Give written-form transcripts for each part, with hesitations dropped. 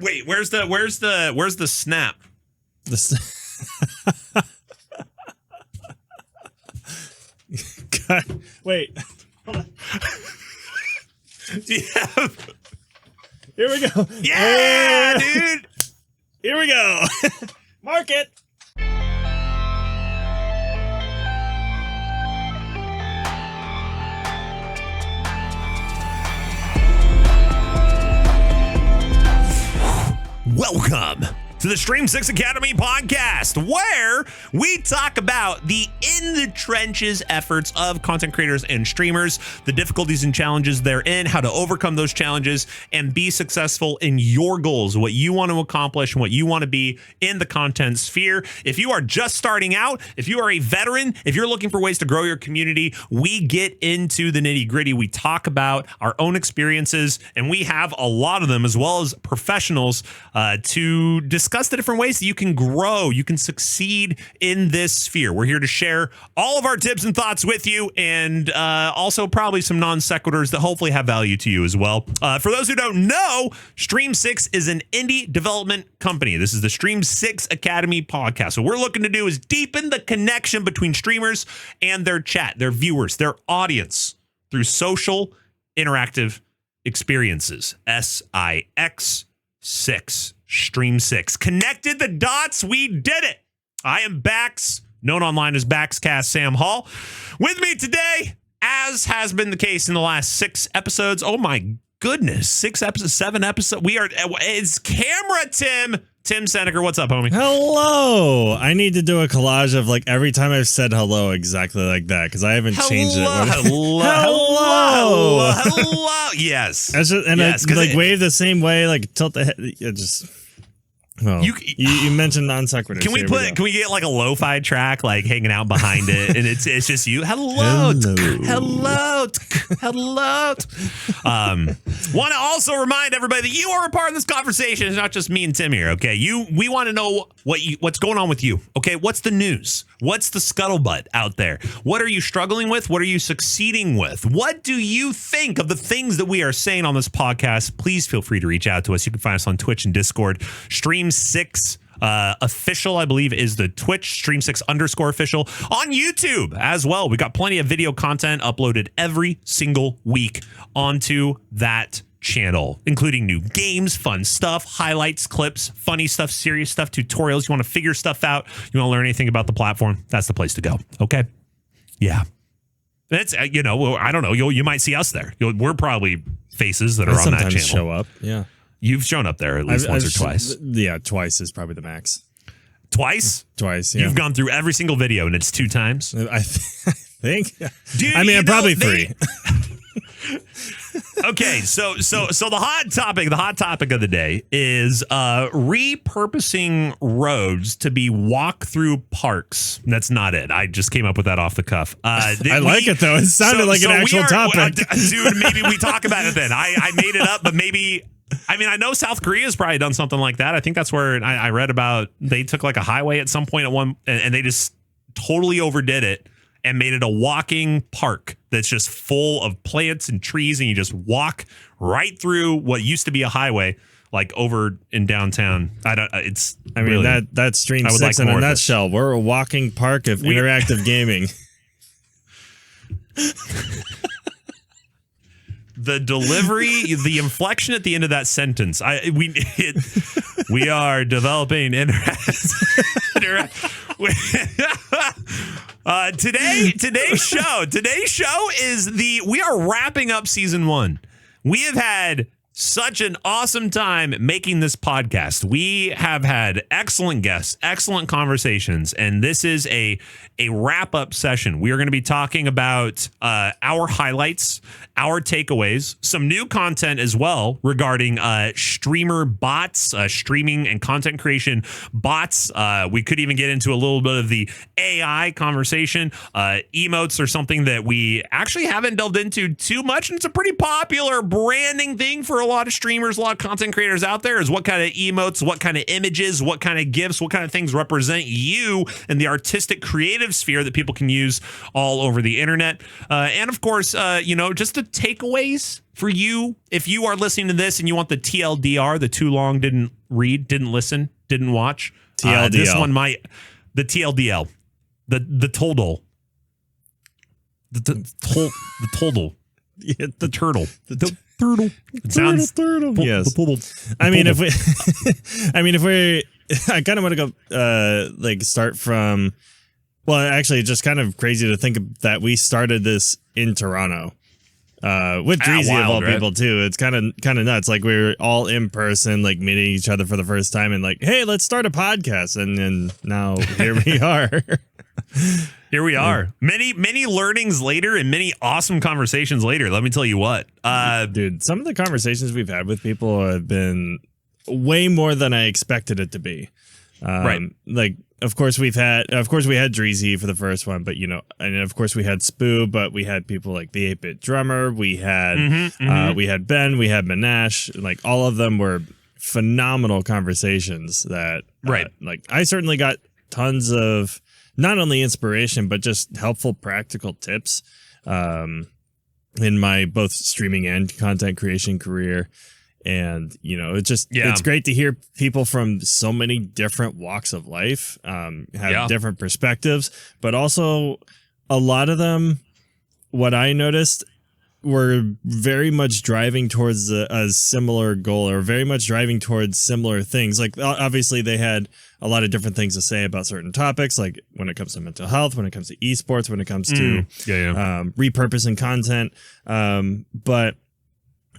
Wait, where's the snap? God, wait. Hold on. Yeah. Here we go. Yeah, dude. Here we go. Mark it. Welcome to the StreamSix Academy Podcast, where we talk about the in-the-trenches efforts of content creators and streamers, the difficulties and challenges they're in, how to overcome those challenges, and be successful in your goals, what you want to accomplish, and what you want to be in the content sphere. If you are just starting out, if you are a veteran, if you're looking for ways to grow your community, we get into the nitty-gritty. We talk about our own experiences, and we have a lot of them, as well as professionals, to discuss the different ways that you can grow, you can succeed in this sphere. We're here to share all of our tips and thoughts with you, and also probably some non sequiturs that hopefully have value to you as well. For those who don't know, StreamSix is an indie development company. This is the StreamSix Academy Podcast. So what we're looking to do is deepen the connection between streamers and their chat, their viewers, their audience through social interactive experiences. SIX6. StreamSix. Connected the dots. We did it. I am Bax, known online as Baxcast Sam Hall. With me today, as has been the case in the last 6 episodes. Oh my goodness. 6 episodes, 7 episodes. It's Camera Tim. Tim Seneker, what's up, homie? Hello. I need to do a collage of like every time I've said hello exactly like that because I haven't changed it. Hello. Yes. Yes, like wave the same way, like tilt the head. Just. Well, you mentioned non sequiturs. Can we get like a lo-fi track like hanging out behind it, and it's just you? Hello. Want to also remind everybody that you are a part of this conversation. It's not just me and Tim here. Okay, we want to know what's going on with you. Okay, what's the news? What's the scuttlebutt out there? What are you struggling with? What are you succeeding with? What do you think of the things that we are saying on this podcast? Please feel free to reach out to us. You can find us on Twitch and Discord. StreamSix official, I believe, is the Twitch, StreamSix_official on YouTube as well. We got plenty of video content uploaded every single week onto that channel, including new games, fun stuff, highlights, clips, funny stuff, serious stuff, tutorials. You want to figure stuff out, you want to learn anything about the platform, that's the place to go. Okay. Yeah. It's, I don't know. You might see us there. We're probably faces that are on that channel. Show up. Yeah. You've shown up there at least once or twice. Yeah, twice is probably the max. Twice? Twice, yeah. You've gone through every single video, and it's 2 times? I think. Dude, I'm probably 3. Okay, so the hot topic of the day is repurposing roads to be walk-through parks. That's not it. I just came up with that off the cuff. I like it, though. It sounded like an actual topic. Dude, maybe we talk about it then. I made it up, but maybe... I mean, I know South Korea's probably done something like that. I think that's where I read about. They took like a highway at some point and they just totally overdid it and made it a walking park that's just full of plants and trees, and you just walk right through what used to be a highway, like over in downtown. That's StreamSix in a nutshell. We're a walking park of interactive gaming. The delivery, the inflection at the end of that sentence. We are developing today's show is we are wrapping up season 1. We have had such an awesome time making this podcast. We have had excellent guests, excellent conversations, and this is a wrap-up session. We are going to be talking about our highlights, our takeaways, some new content as well regarding streamer bots, streaming and content creation bots. We could even get into a little bit of the AI conversation. Emotes are something that we actually haven't delved into too much, and it's a pretty popular branding thing for a lot of streamers, a lot of content creators out there is what kind of emotes, what kind of images, what kind of GIFs, what kind of things represent you in the artistic creative sphere that people can use all over the internet. And of course, just the takeaways for you. If you are listening to this and you want the TLDR, the too long, didn't read, didn't listen, didn't watch. TLDL. This one might, the TLDL, the total. The total. Yeah, the turtle. The turtle. It sounds turtle. Yes. I mean, if we, I kind of want to go, start from. Well, actually, it's just kind of crazy to think that we started this in Toronto, with Dreezy of all people too. It's kind of nuts. Like we were all in person, like meeting each other for the first time, and like, hey, let's start a podcast, and now here we are. Here we are. Many learnings later and many awesome conversations later. Let me tell you what. Dude, some of the conversations we've had with people have been way more than I expected it to be. Right. Like, of course we had Dreezy for the first one, but and of course we had Spoo, but we had people like the 8-Bit Drummer. We had we had Ben, we had Minash. Like all of them were phenomenal conversations that like I certainly got tons of not only inspiration, but just helpful practical tips in my both streaming and content creation career. And, it's great to hear people from so many different walks of life have different perspectives, but also a lot of them, what I noticed, were very much driving towards a similar goal or very much driving towards similar things. Like, obviously, they had a lot of different things to say about certain topics, like when it comes to mental health, when it comes to esports, when it comes to repurposing content. But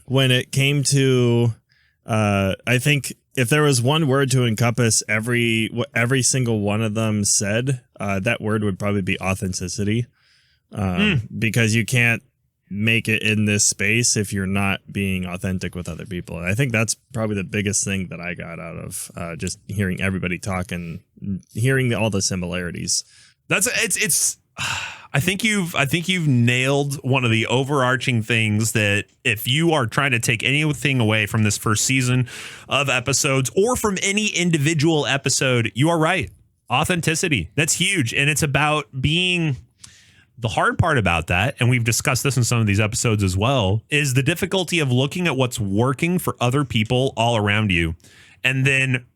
when it came to, I think if there was one word to encompass what every single one of them said, that word would probably be authenticity, because you can't make it in this space if you're not being authentic with other people. And I think that's probably the biggest thing that I got out of just hearing everybody talk and hearing all the similarities. I think you've nailed one of the overarching things that if you are trying to take anything away from this first season of episodes or from any individual episode, you are right. Authenticity. That's huge. And it's about being. The hard part about that, and we've discussed this in some of these episodes as well, is the difficulty of looking at what's working for other people all around you. And then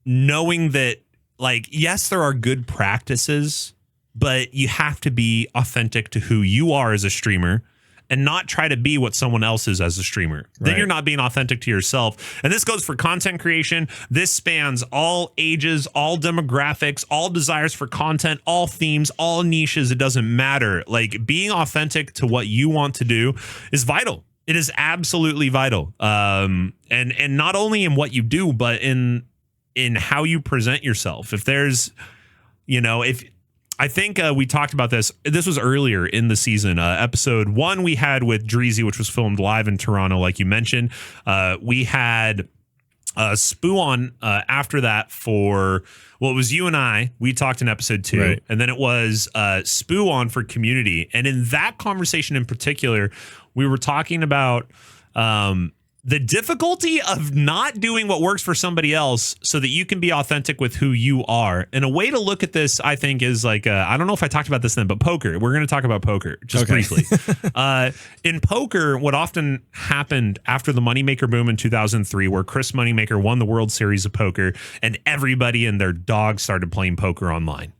knowing that, like, yes, there are good practices, but you have to be authentic to who you are as a streamer and not try to be what someone else is as a streamer. Then you're not being authentic to yourself. And this goes for content creation. This spans all ages, all demographics, all desires for content, all themes, all niches. It doesn't matter. Like, being authentic to what you want to do is vital. It is absolutely vital. And not only in what you do, but in how you present yourself. If there's, I think we talked about this. This was earlier in the season. Episode 1 we had with Dreezy, which was filmed live in Toronto, like you mentioned. We had Spoo on after that for, well, it was you and I. We talked in episode 2. Right. And then it was Spoo on for Community. And in that conversation in particular, we were talking about the difficulty of not doing what works for somebody else so that you can be authentic with who you are. And a way to look at this, I think, is like, I don't know if I talked about this then, but poker. We're going to talk about poker just briefly. In poker, what often happened after the Moneymaker boom in 2003, where Chris Moneymaker won the World Series of Poker and everybody and their dog started playing poker online.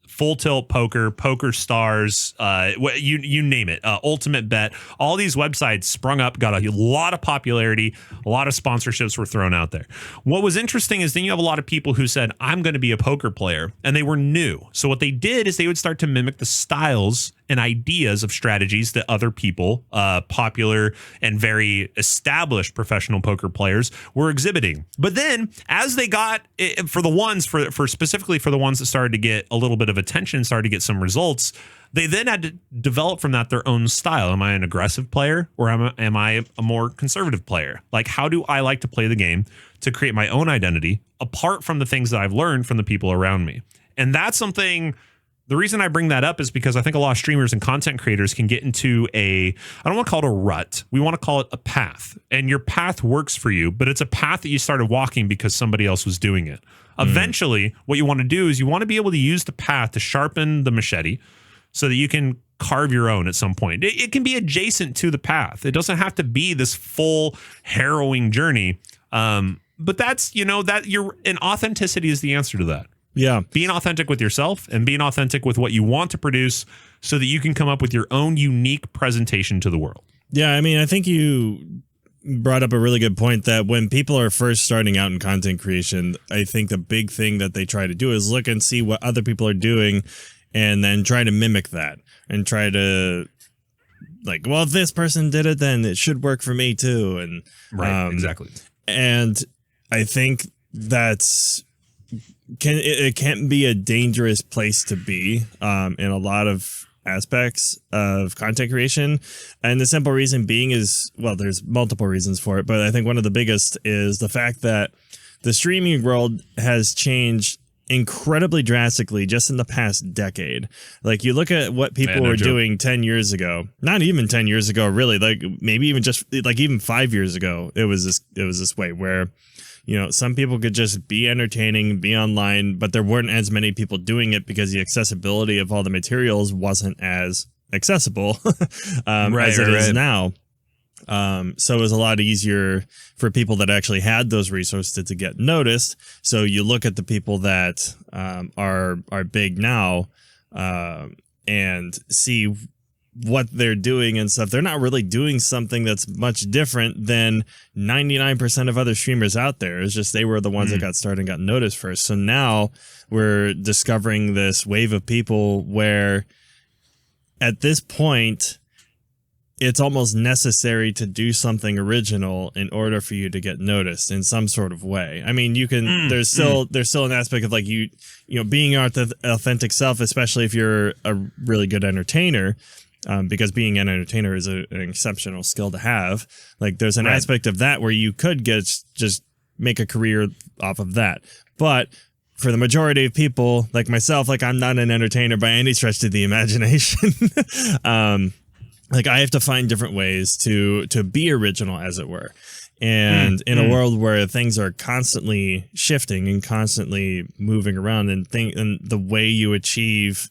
Full Tilt Poker, Poker Stars, you name it, Ultimate Bet. All these websites sprung up, got a lot of popularity, a lot of sponsorships were thrown out there. What was interesting is then you have a lot of people who said, I'm going to be a poker player, and they were new. So what they did is they would start to mimic the styles and ideas of strategies that other people, popular and very established professional poker players, were exhibiting. But then as they got, for specifically for the ones that started to get a little bit of attention, started to get some results, they then had to develop from that their own style. Am I an aggressive player or am I a more conservative player? Like, how do I like to play the game to create my own identity apart from the things that I've learned from the people around me? And that's something The reason I bring that up is because I think a lot of streamers and content creators can get into I don't want to call it a rut. We want to call it a path. And your path works for you, but it's a path that you started walking because somebody else was doing it. Eventually, what you want to do is you want to be able to use the path to sharpen the machete so that you can carve your own at some point. It can be adjacent to the path. It doesn't have to be this full harrowing journey. But that's, and authenticity is the answer to that. Yeah. Being authentic with yourself and being authentic with what you want to produce so that you can come up with your own unique presentation to the world. Yeah, I mean, I think you brought up a really good point that when people are first starting out in content creation, I think the big thing that they try to do is look and see what other people are doing and then try to mimic that and try to like, well, if this person did it, then it should work for me too. And exactly. And I think it can be a dangerous place to be in a lot of aspects of content creation. And the simple reason being is, well, there's multiple reasons for it, but I think one of the biggest is the fact that the streaming world has changed incredibly drastically just in the past decade. Like you look at what people were doing 10 years ago, not even 10 years ago, really, like maybe even just like even 5 years ago, it was this way where, some people could just be entertaining, be online, but there weren't as many people doing it because the accessibility of all the materials wasn't as accessible as it is now. So it was a lot easier for people that actually had those resources to get noticed. So you look at the people that are big now and see what they're doing and stuff. They're not really doing something that's much different than 99% of other streamers out there. It's just they were the ones that got started and got noticed first. So now we're discovering this wave of people where at this point it's almost necessary to do something original in order for you to get noticed in some sort of way. I mean, you can, there's still an aspect of like being your authentic self, especially if you're a really good entertainer, because being an entertainer is an exceptional skill to have. Like there's an aspect of that where you could just make a career off of that. But for the majority of people like myself, like I'm not an entertainer by any stretch of the imagination. Like I have to find different ways to be original, as it were. And in a world where things are constantly shifting and constantly moving around and the way you achieve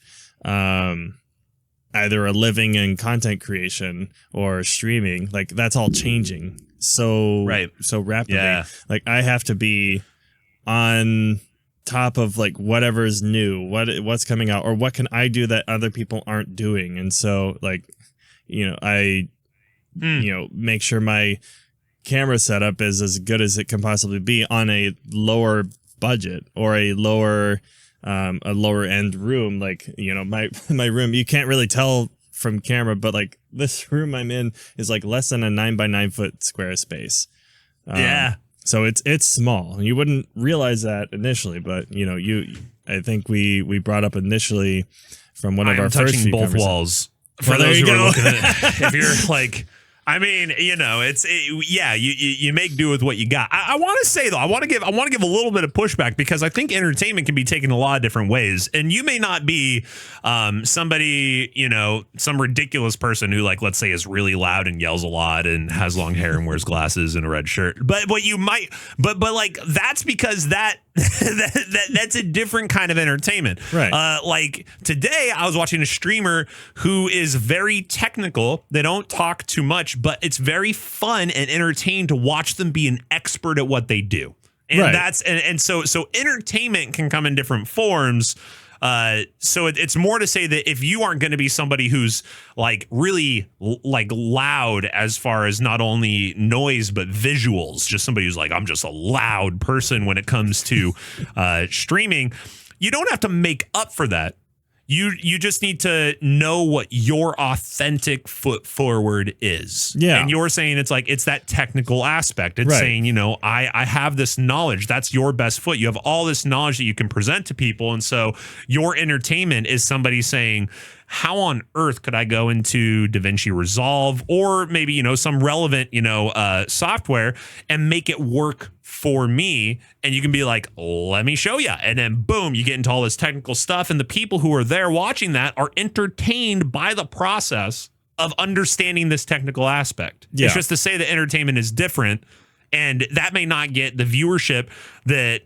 either a living in content creation or streaming, like that's all changing so rapidly. Yeah. Like I have to be on top of like whatever's new, what's coming out, or what can I do that other people aren't doing. And so like, I make sure my camera setup is as good as it can possibly be on a lower budget or a lower end room. Like, my room, you can't really tell from camera, but like this room I'm in is like less than a 9x9 foot square space. So it's small. You wouldn't realize that initially, but I think we brought up initially from one of our first few both walls. For those who are looking at it, if you're like, I mean, you make do with what you got. I want to say though, I want to give a little bit of pushback because I think entertainment can be taken a lot of different ways, and you may not be somebody, some ridiculous person who, like, let's say, is really loud and yells a lot and has long hair and wears glasses and a red shirt. But what you might, but like that's because that's a different kind of entertainment. Right. Like today I was watching a streamer who is very technical. They don't talk too much, but it's very fun and entertaining to watch them be an expert at what they do. And so entertainment can come in different forms. So it's more to say that if you aren't going to be somebody who's like really like loud as far as not only noise but visuals, just somebody who's like, I'm just a loud person when it comes to streaming, you don't have to make up for that. You just need to know what your authentic foot forward is. Yeah. And you're saying it's that technical aspect. It's saying, I have this knowledge. That's your best foot. You have all this knowledge that you can present to people. And so your entertainment is somebody saying, how on earth could I go into DaVinci Resolve or maybe, some relevant, software and make it work for me? And you can be like, let me show you. And then boom, you get into all this technical stuff. And the people who are there watching that are entertained by the process of understanding this technical aspect. Yeah. It's just to say that entertainment is different, and that may not get the viewership that,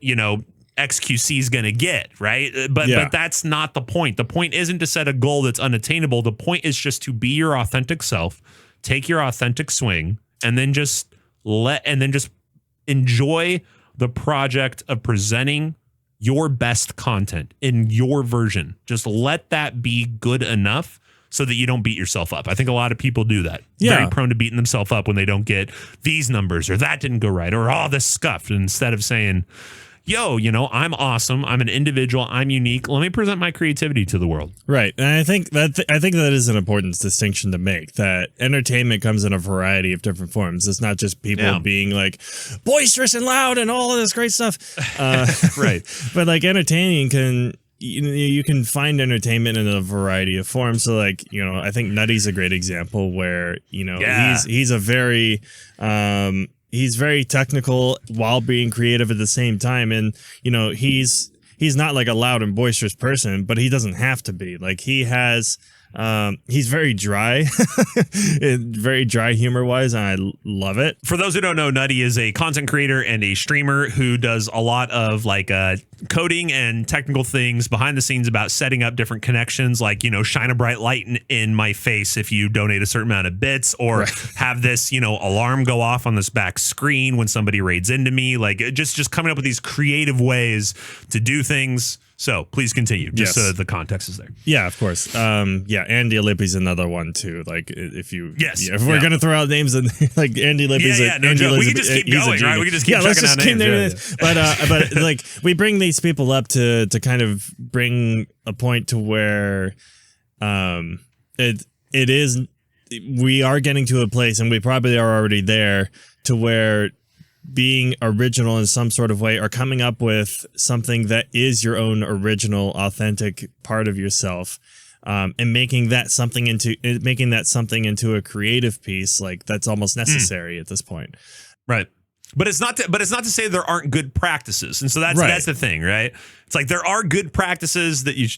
XQC is going to get, right? But that's not the point. The point isn't to set a goal that's unattainable. The point is just to be your authentic self, take your authentic swing, and then just enjoy the project of presenting your best content in your version. Just let that be good enough so that you don't beat yourself up. I think a lot of people do that. Yeah. Very prone to beating themselves up when they don't get these numbers or that didn't go right or all this scuffed. Instead of saying, yo, I'm awesome. I'm an individual. I'm unique. Let me present my creativity to the world. Right. And I think that is an important distinction to make, that entertainment comes in a variety of different forms. It's not just people being like boisterous and loud and all of this great stuff. Right. But like entertaining you can find entertainment in a variety of forms. So like, I think Nutty's a great example where, he's a very, he's very technical while being creative at the same time. And, he's not like a loud and boisterous person, but he doesn't have to be. Like he has, he's very dry, very dry humor wise, and I love it. For those who don't know, Nutty is a content creator and a streamer who does a lot of coding and technical things behind the scenes about setting up different connections, like, shine a bright light in my face if you donate a certain amount of bits, or have this, alarm go off on this back screen when somebody raids into me. Like just coming up with these creative ways to do things. So please continue, just so that the context is there. Yeah, of course. Andy Lippy's another one too. Like if we're gonna throw out names, and like Andy Lippy's, no joke. We can just keep going, right? We can just keep checking out names. But like we bring these people up to kind of bring a point to where we are getting to a place, and we probably are already there, to where being original in some sort of way, or coming up with something that is your own original, authentic part of yourself, and making that something into a creative piece, like that's almost necessary at this point. Right. But it's not to say there aren't good practices. And so that's the thing, right? It's like there are good practices that you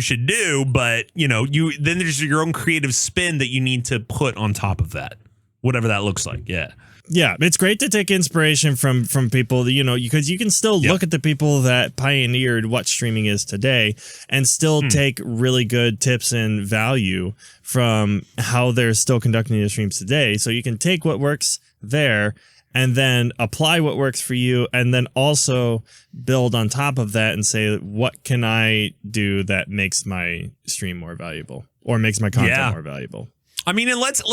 should do, but then there's your own creative spin that you need to put on top of that, whatever that looks like. Yeah. Yeah, it's great to take inspiration from people, because you can still look at the people that pioneered what streaming is today and still take really good tips and value from how they're still conducting their streams today. So you can take what works there and then apply what works for you, and then also build on top of that and say, what can I do that makes my stream more valuable or makes my content more valuable? I mean, and let's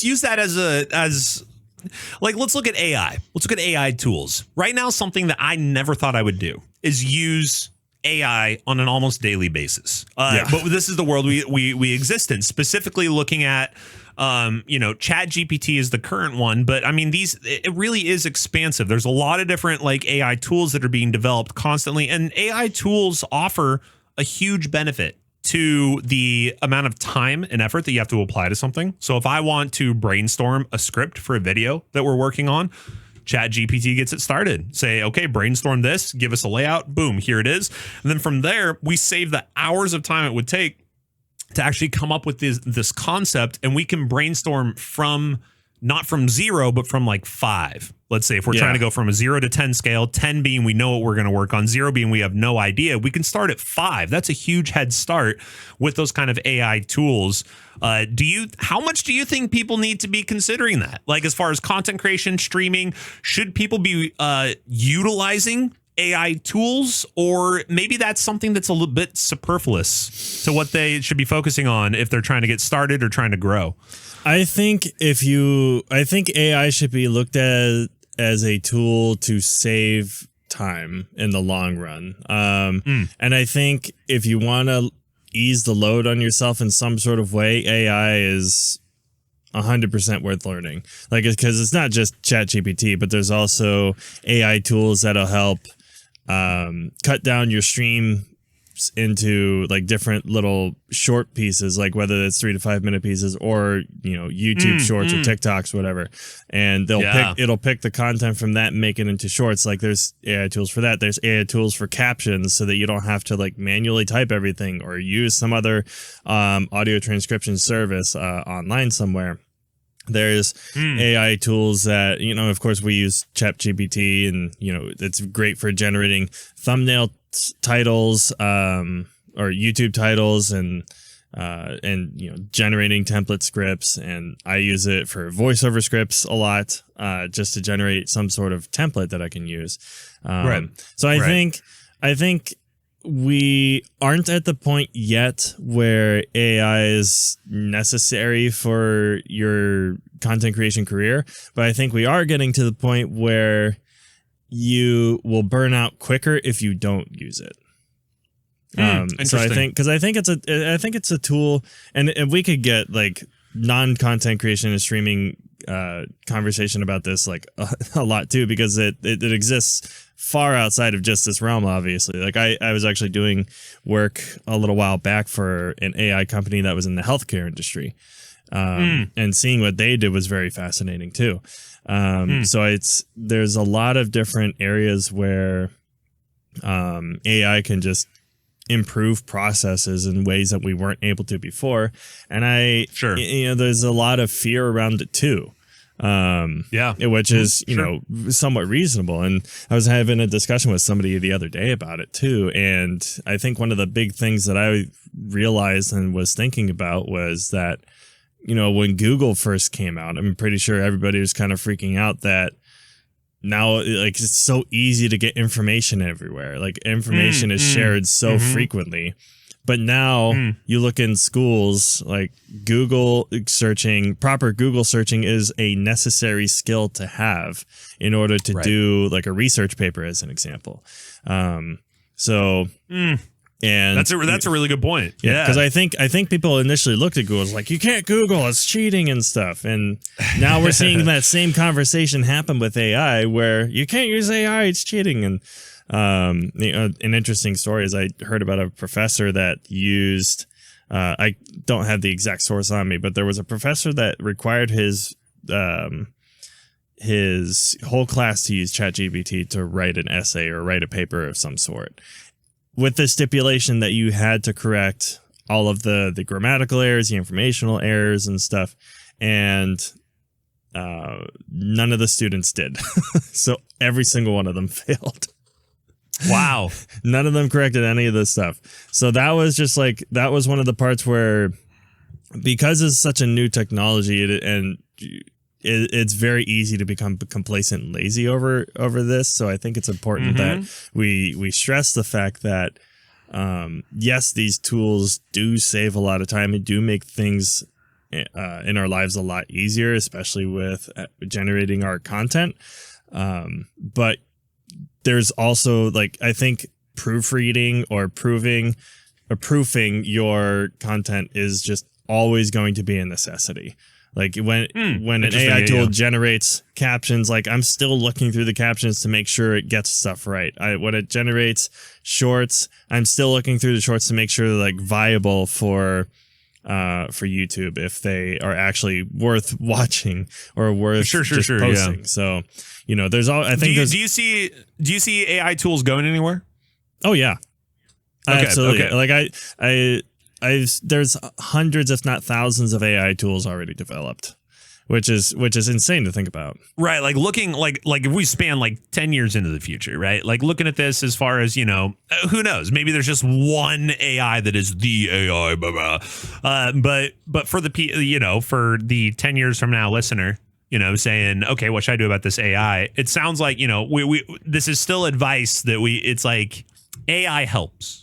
use that as let's look at AI. Let's look at AI tools. Right now, something that I never thought I would do is use AI on an almost daily basis. But this is the world we exist in, specifically looking at, ChatGPT is the current one. But I mean, it really is expansive. There's a lot of different AI tools that are being developed constantly. And AI tools offer a huge benefit to the amount of time and effort that you have to apply to something. So if I want to brainstorm a script for a video that we're working on, ChatGPT gets it started. Say, okay, brainstorm this, give us a layout, boom, here it is. And then from there, we save the hours of time it would take to actually come up with this concept, and we can brainstorm not from 0, but from 5. Let's say if we're trying to go from a 0 to 10 scale, 10 being we know what we're going to work on, 0 being we have no idea, we can start at 5. That's a huge head start with those kind of AI tools. How much do you think people need to be considering that? Like as far as content creation, streaming, should people be utilizing AI tools, or maybe that's something that's a little bit superfluous to what they should be focusing on if they're trying to get started or trying to grow? I think AI should be looked at as a tool to save time in the long run. And I think if you want to ease the load on yourself in some sort of way, AI is 100% worth learning. Because it's not just ChatGPT, but there's also AI tools that'll help cut down your stream into like different little short pieces, like whether it's 3 to 5 minute pieces or, you know, YouTube shorts or TikToks, whatever. And it'll pick the content from that and make it into shorts. Like there's AI tools for that. There's AI tools for captions so that you don't have to like manually type everything or use some other audio transcription service online somewhere. There's AI tools that, you know, of course we use ChatGPT, and, you know, it's great for generating thumbnail titles or YouTube titles and you know, generating template scripts. And I use it for voiceover scripts a lot, just to generate some sort of template that I can use. So I think we aren't at the point yet where AI is necessary for your content creation career, but I think we are getting to the point where you will burn out quicker if you don't use it. So I think it's a tool, and we could get like non-content creation and streaming conversation about this like a lot too, because it exists far outside of just this realm, obviously. Like I was actually doing work a little while back for an AI company that was in the healthcare industry. And seeing what they did was very fascinating too. So there's a lot of different areas where AI can just improve processes in ways that we weren't able to before. And you know, there's a lot of fear around it too. Which is, you know, somewhat reasonable. And I was having a discussion with somebody the other day about it too. And I think one of the big things that I realized and was thinking about was that, you know, when Google first came out, I'm pretty sure everybody was kind of freaking out that now, like, it's so easy to get information everywhere. Like, information is shared so frequently. But now you look in schools, like proper Google searching is a necessary skill to have in order to do like a research paper, as an example. And that's a really good point. Yeah, because I think people initially looked at Google as like, you can't Google, it's cheating and stuff. And now we're seeing that same conversation happen with AI, where you can't use AI, it's cheating. And you know, an interesting story is I heard about a professor that used, I don't have the exact source on me, but there was a professor that required his whole class to use ChatGPT to write an essay or write a paper of some sort, with the stipulation that you had to correct all of the grammatical errors, the informational errors and stuff. And none of the students did. So every single one of them failed. Wow. None of them corrected any of this stuff. So that was just like, that was one of the parts where, because it's such a new technology it's very easy to become complacent and lazy over this. So I think it's important that we stress the fact that, yes, these tools do save a lot of time and do make things in our lives a lot easier, especially with generating our content. But there's also, like, I think proofreading or proofing your content is just always going to be a necessity. Like when an AI tool generates captions, like I'm still looking through the captions to make sure it gets stuff right. When it generates shorts, I'm still looking through the shorts to make sure they're like viable for YouTube, if they are actually worth watching or worth posting. Yeah. So, you know, there's all, I think do you see AI tools going anywhere? Oh yeah. Okay, absolutely. okay. Like there's hundreds, if not thousands, of AI tools already developed, which is insane to think about. Right. Like looking like if we span like 10 years into the future, right? Like looking at this as far as, you know, who knows, maybe there's just one AI that is the AI, blah, blah. But for for the 10 years from now listener, you know, saying, okay, what should I do about this AI? It sounds like, you know, we this is still advice that it's like AI helps.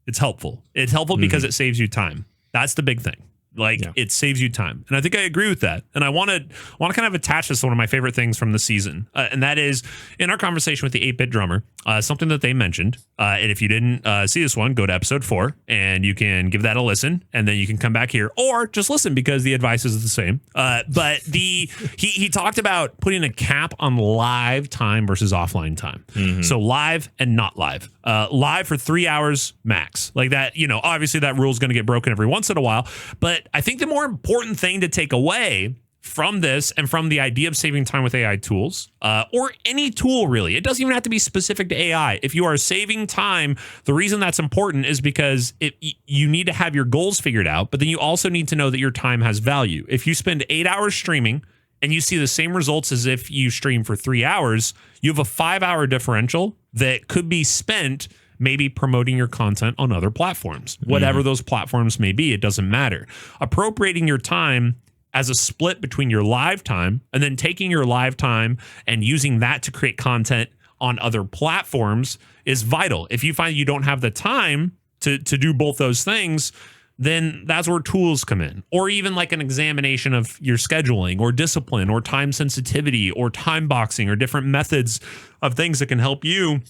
It's helpful. It's helpful because it saves you time. That's the big thing. Like, it saves you time. And I think I agree with that. And I want to kind of attach this to one of my favorite things from the season. And that is, in our conversation with the 8-Bit Drummer, something that they mentioned. And if you didn't see this one, go to episode 4 and you can give that a listen, and then you can come back here or just listen because the advice is the same. But he talked about putting a cap on live time versus offline time. So live and not live. Live for 3 hours max. Like that, obviously that rule is going to get broken every once in a while. But I think the more important thing to take away from this and from the idea of saving time with AI tools, or any tool really, it doesn't even have to be specific to AI. If you are saving time, the reason that's important is because you need to have your goals figured out, but then you also need to know that your time has value. If you spend 8 hours streaming and you see the same results as if you stream for 3 hours, you have a 5-hour differential that could be spent maybe promoting your content on other platforms. Whatever those platforms may be, it doesn't matter. Appropriating your time as a split between your live time and then taking your live time and using that to create content on other platforms is vital. If you find you don't have the time to do both those things, then that's where tools come in, or even like an examination of your scheduling or discipline or time sensitivity or time boxing or different methods of things that can help you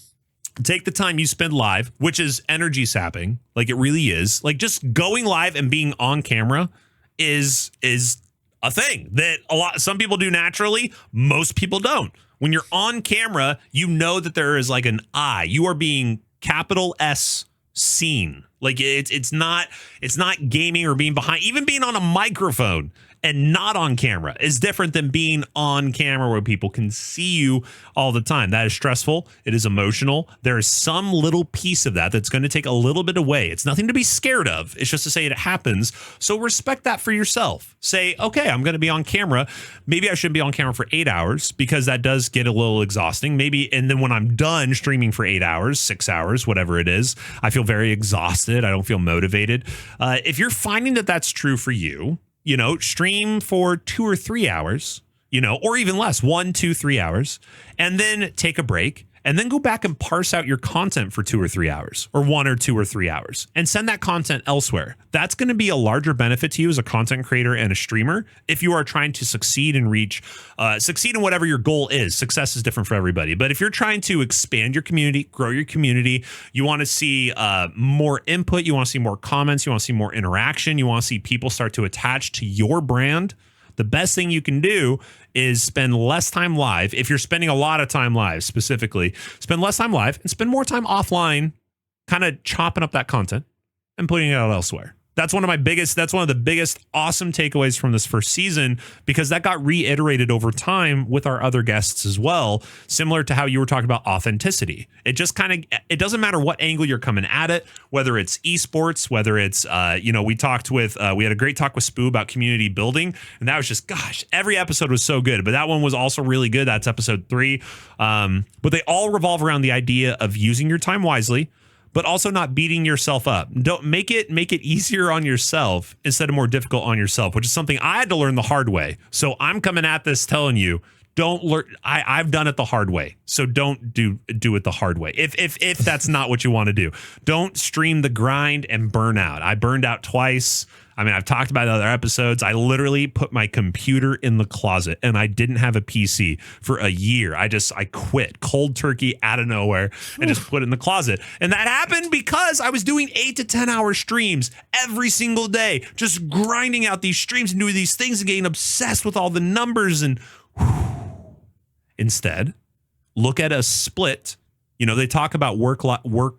take the time you spend live, which is energy sapping. Like it really is. Like just going live and being on camera is a thing that some people do naturally. Most people don't. When you're on camera, you know that there is like an eye. You are being capital S seen. Like it's not gaming or being behind. Even being on a microphone and not on camera is different than being on camera where people can see you all the time. That is stressful. It is emotional. There is some little piece of that that's going to take a little bit away. It's nothing to be scared of. It's just to say it happens. So respect that for yourself. Say, okay, I'm going to be on camera. Maybe I shouldn't be on camera for 8 hours because that does get a little exhausting. Maybe, and then when I'm done streaming for 8 hours, 6 hours, whatever it is, I feel very exhausted. I don't feel motivated. If you're finding that that's true for you, stream for 2 or 3 hours, or even less, 1, 2, 3 hours, and then take a break and then go back and parse out your content for 2 or 3 hours or 1 or 2 or 3 hours and send that content elsewhere. That's going to be a larger benefit to you as a content creator and a streamer if you are trying to succeed and succeed in whatever your goal is. Success is different for everybody. But if you're trying to expand your community, grow your community, you want to see more input, you want to see more comments, you want to see more interaction, you want to see people start to attach to your brand, the best thing you can do is spend less time live. If you're spending a lot of time live specifically, spend less time live and spend more time offline, kind of chopping up that content and putting it out elsewhere. That's one of the biggest awesome takeaways from this first season, because that got reiterated over time with our other guests as well, similar to how you were talking about authenticity. It just it doesn't matter what angle you're coming at it, whether it's esports, whether it's, we had a great talk with Spoo about community building, and that was just, gosh, every episode was so good, but that one was also really good. That's episode 3. But they all revolve around the idea of using your time wisely, but also not beating yourself up. Don't make it easier on yourself instead of more difficult on yourself, which is something I had to learn the hard way. So I'm coming at this telling you, don't learn. I've done it the hard way. So don't do it the hard way. If that's not what you want to do, don't stream the grind and burn out. I burned out twice. I mean, I've talked about it in other episodes. I literally put my computer in the closet and I didn't have a PC for a year. I quit cold turkey out of nowhere and just put it in the closet. And that happened because I was doing 8 to 10 hour streams every single day, just grinding out these streams and doing these things and getting obsessed with all the numbers. And instead, look at a split. They talk about work-home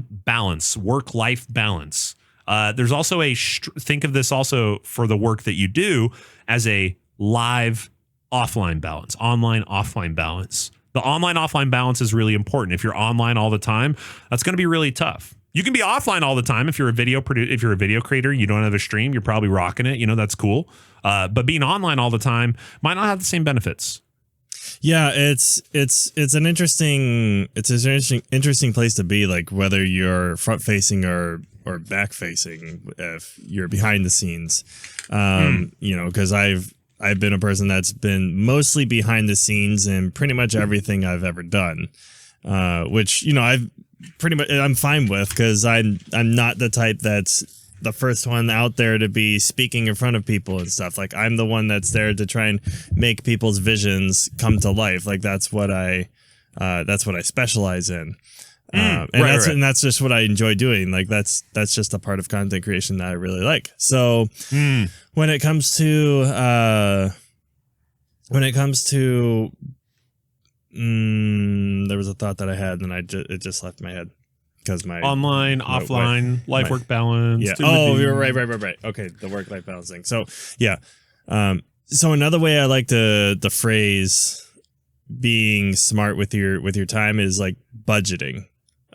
balance, work-life balance. There's also think of this also for the work that you do as a live offline balance, online offline balance. The online offline balance is really important. If you're online all the time, that's going to be really tough. You can be offline all the time if you're a video creator, you don't have a stream, you're probably rocking it. That's cool. But being online all the time might not have the same benefits. Yeah, it's an interesting place to be, like whether you're front facing or back facing, if you're behind the scenes. Because I've been a person that's been mostly behind the scenes in pretty much everything I've ever done. Which, I'm fine with, because I'm not the type that's the first one out there to be speaking in front of people and stuff. Like, I'm the one that's there to try and make people's visions come to life. Like, that's what I That's what I specialize in. Right. And that's just what I enjoy doing. Like that's just a part of content creation that I really like. So when it comes to there was a thought that I had and it just left my head because my online, offline, life-work balance. Yeah. Oh, you're right. Okay. The work-life balance thing. So yeah. So another way I like the phrase being smart with your time is like budgeting.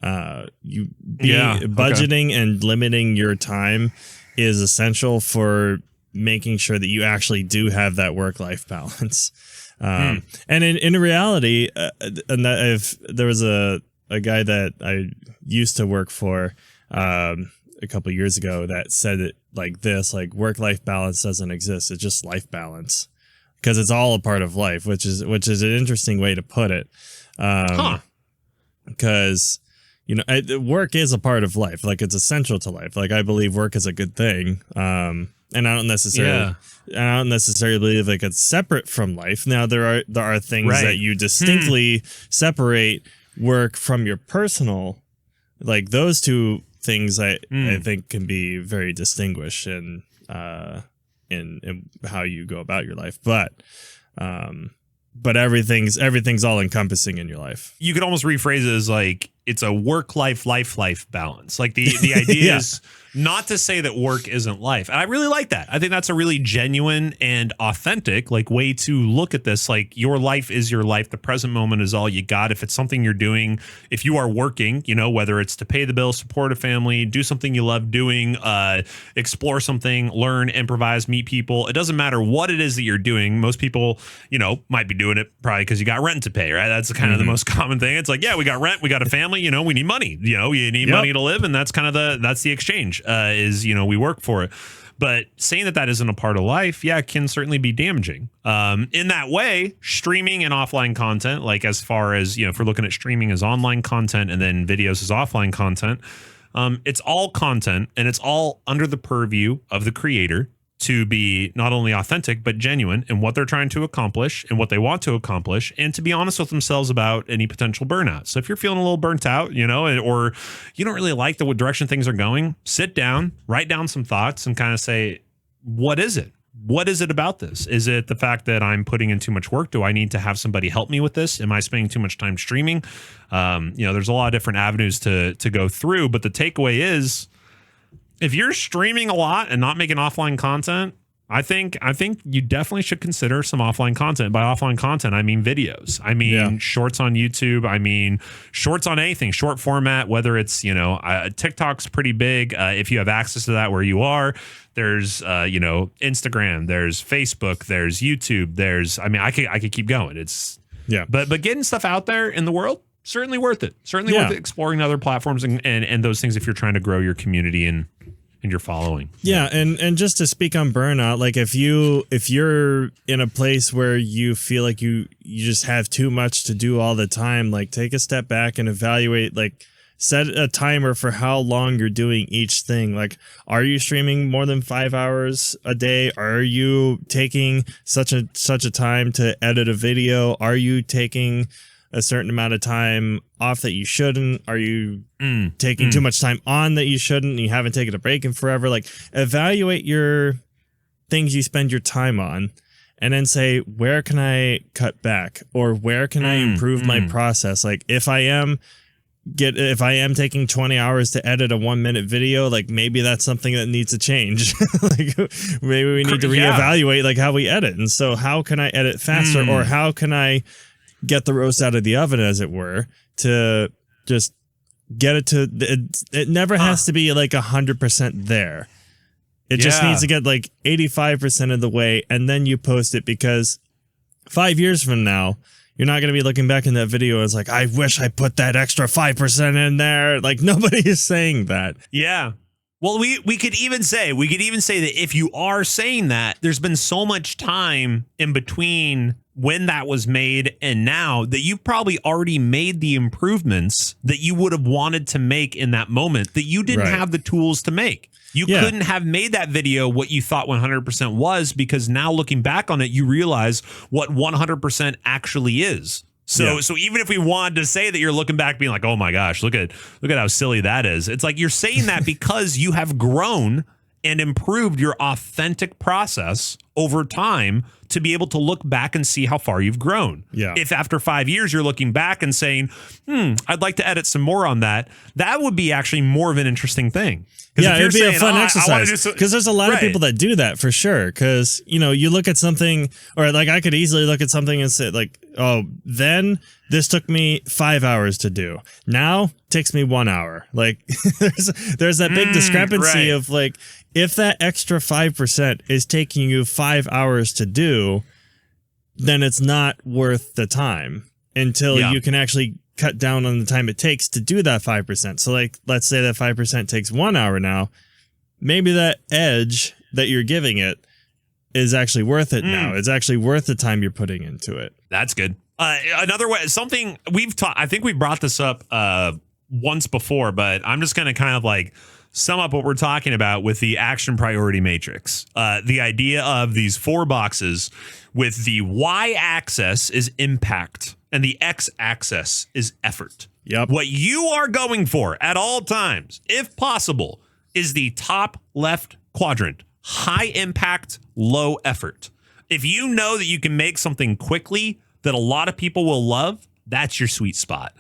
Budgeting and limiting your time is essential for making sure that you actually do have that work-life balance. And in reality, and that if there was a guy that I used to work for a couple of years ago that said it like this, like work-life balance doesn't exist. It's just life balance because it's all a part of life, which is an interesting way to put it. Because work is a part of life. Like it's essential to life. Like I believe work is a good thing. And I don't necessarily believe like it's separate from life. Now there are things that you distinctly separate work from your personal, like those two things I think can be very distinguished in how you go about your life. But everything's all encompassing in your life. You could almost rephrase it as like it's a work-life, life balance. Like the idea is not to say that work isn't life. And I really like that. I think that's a really genuine and authentic like way to look at this. Like your life is your life. The present moment is all you got. If it's something you're doing, if you are working, whether it's to pay the bills, support a family, do something you love doing, explore something, learn, improvise, meet people. It doesn't matter what it is that you're doing. Most people, might be doing it probably because you got rent to pay, right? That's kind of the most common thing. It's like, yeah, we got rent, we got a family, we need money, you need money to live. And that's kind of that's the exchange. We work for it. But saying that isn't a part of life, can certainly be damaging. In that way, streaming and offline content, like as far as, if we're looking at streaming as online content and then videos as offline content, it's all content and it's all under the purview of the creator to be not only authentic, but genuine in what they're trying to accomplish and what they want to accomplish, and to be honest with themselves about any potential burnout. So if you're feeling a little burnt out, or you don't really like the direction things are going, sit down, write down some thoughts and kind of say, what is it? What is it about this? Is it the fact that I'm putting in too much work? Do I need to have somebody help me with this? Am I spending too much time streaming? There's a lot of different avenues to go through, but the takeaway is, if you're streaming a lot and not making offline content, I think you definitely should consider some offline content. By offline content, I mean videos. I mean shorts on YouTube. I mean shorts on anything, short format, whether it's, TikTok's pretty big. If you have access to that where you are, there's, Instagram, there's Facebook, there's YouTube, I could keep going. But getting stuff out there in the world, certainly worth it. Certainly worth it, exploring other platforms and those things if you're trying to grow your community and your following. Yeah, and just to speak on burnout, like if you're in a place where you feel like you just have too much to do all the time, like take a step back and evaluate, like set a timer for how long you're doing each thing. Like, are you streaming more than 5 hours a day? Are you taking such a time to edit a video? Are you taking a certain amount of time off that you shouldn't? Are you taking too much time on that you shouldn't? And you haven't taken a break in forever. Like, evaluate your things you spend your time on, and then say, where can I cut back, or where can I improve my process? Like, if I am taking 20 hours to edit a 1-minute video, like maybe that's something that needs to change. Like maybe we need to reevaluate like how we edit. And so how can I edit faster, or how can I get the roast out of the oven, as it were, to just get it to, it never has to be like 100% there. It just needs to get like 85% of the way, and then you post it, because 5 years from now, you're not going to be looking back in that video and it's like, I wish I put that extra 5% in there. Like, nobody is saying that. Yeah. Well, we could even say that if you are saying that, there's been so much time in between when that was made and now that you've probably already made the improvements that you would have wanted to make in that moment that you didn't have the tools to make. You couldn't have made that video what you thought 100% was, because now looking back on it, you realize what 100% actually is. So even if we wanted to say that you're looking back being like, oh my gosh, look at how silly that is. It's like you're saying that because you have grown and improved your authentic process over time to be able to look back and see how far you've grown. Yeah. If after 5 years you're looking back and saying, I'd like to edit some more on that, that would be actually more of an interesting thing. Yeah, it'd be a fun exercise because there's a lot of people that do that for sure. Because, you look at something, or like I could easily look at something and say like, oh, then this took me 5 hours to do. Now it takes me 1 hour. Like there's that big discrepancy of like, if that extra 5% is taking you 5 hours to do, then it's not worth the time until you can actually cut down on the time it takes to do that 5%. So like, let's say that 5% takes 1 hour now. Maybe that edge that you're giving it is actually worth it now. It's actually worth the time you're putting into it. That's good. Another way, something we've taught, I think we brought this up once before, but I'm just going to kind of like sum up what we're talking about with the action priority matrix. The idea of these 4 boxes with the y-axis is impact and the x-axis is effort. Yep. What you are going for at all times, if possible, is the top left quadrant. High impact, low effort. If you know that you can make something quickly that a lot of people will love, that's your sweet spot.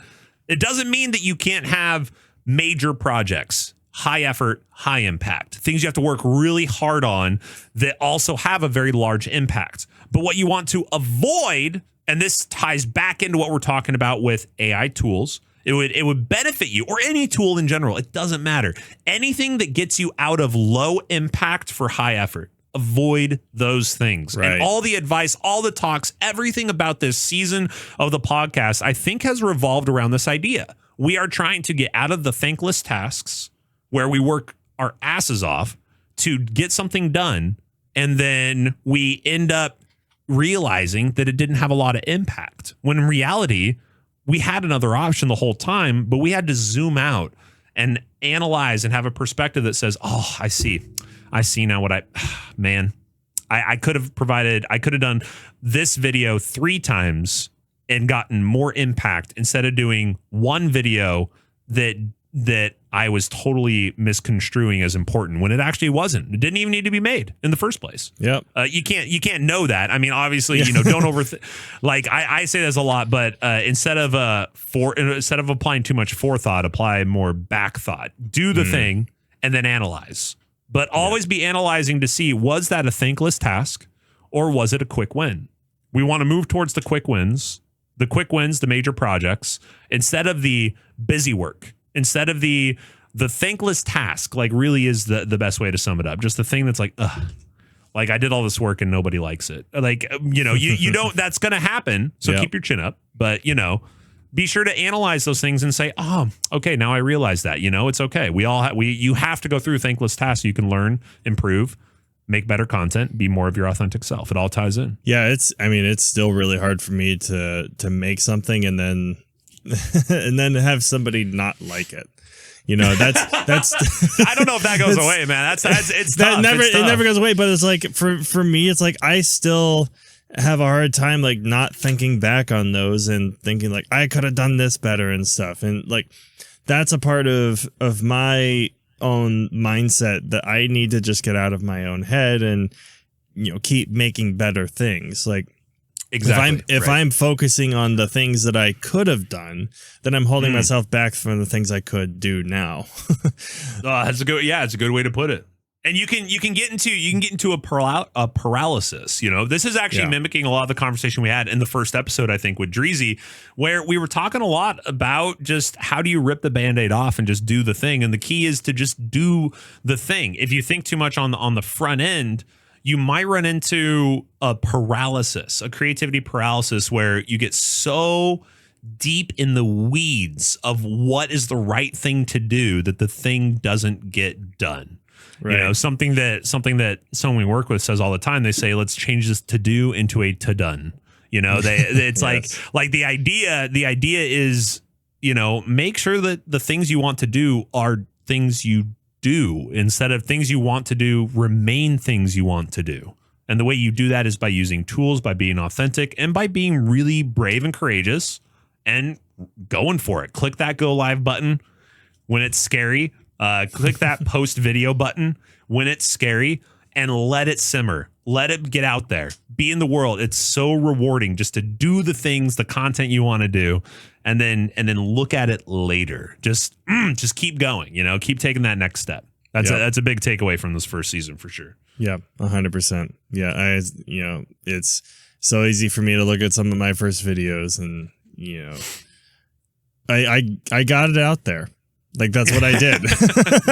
It doesn't mean that you can't have major projects, high effort, high impact, things you have to work really hard on that also have a very large impact. But what you want to avoid, and this ties back into what we're talking about with AI tools, it would benefit you, or any tool in general. It doesn't matter. Anything that gets you out of low impact for high effort. Avoid those things. Right. And all the advice, all the talks, everything about this season of the podcast, I think has revolved around this idea. We are trying to get out of the thankless tasks where we work our asses off to get something done, and then we end up realizing that it didn't have a lot of impact. When in reality, we had another option the whole time, but we had to zoom out and analyze and have a perspective that says, oh, I see now what I could have done this video 3 times and gotten more impact instead of doing one video that I was totally misconstruing as important when it actually wasn't. It didn't even need to be made in the first place. Yep. You can't know that. I mean, obviously, don't overthink. Like I say this a lot, but instead of applying too much forethought, apply more back thought. Do the thing and then analyze. But always be analyzing to see, was that a thankless task or was it a quick win? We want to move towards the quick wins, the major projects, instead of the busy work. Instead of the thankless task, like really is the best way to sum it up. Just the thing that's like, ugh, like I did all this work and nobody likes it. Like, you don't, that's going to happen. So keep your chin up, but be sure to analyze those things and say, oh, okay, now I realize that, it's okay. You have to go through thankless tasks so you can learn, improve, make better content, be more of your authentic self. It all ties in. Yeah. It's still really hard for me to make something and then have somebody not like it. That's I don't know if that goes away, man. It's tough. It never goes away, but it's like for me, it's like I still have a hard time like not thinking back on those and thinking like I could have done this better and stuff. And like that's a part of my own mindset that I need to just get out of my own head and keep making better things. Like exactly. If I'm focusing on the things that I could have done, then I'm holding myself back from the things I could do now. It's a good way to put it. And you can get into a paralysis. This is actually mimicking a lot of the conversation we had in the first episode, I think, with Dreezy, where we were talking a lot about just how do you rip the Band-Aid off and just do the thing. And the key is to just do the thing. If you think too much on the front end, you might run into a paralysis, a creativity paralysis, where you get so deep in the weeds of what is the right thing to do that the thing doesn't get done. Right. Something that someone we work with says all the time. They say, let's change this to do into a to done. It's yes. like the idea is, make sure that the things you want to do are things you do instead of things you want to do remain things you want to do. And the way you do that is by using tools, by being authentic, and by being really brave and courageous and going for it. Click that go live button when it's scary. Click that post video button when it's scary, and let it simmer. Let it get out there. Be in the world. It's so rewarding just to do the things, the content you want to do, and then look at it later. Just keep going. Keep taking that next step. That's a big takeaway from this first season for sure. Yeah, 100%. Yeah, it's so easy for me to look at some of my first videos, and I got it out there. Like, that's what I did.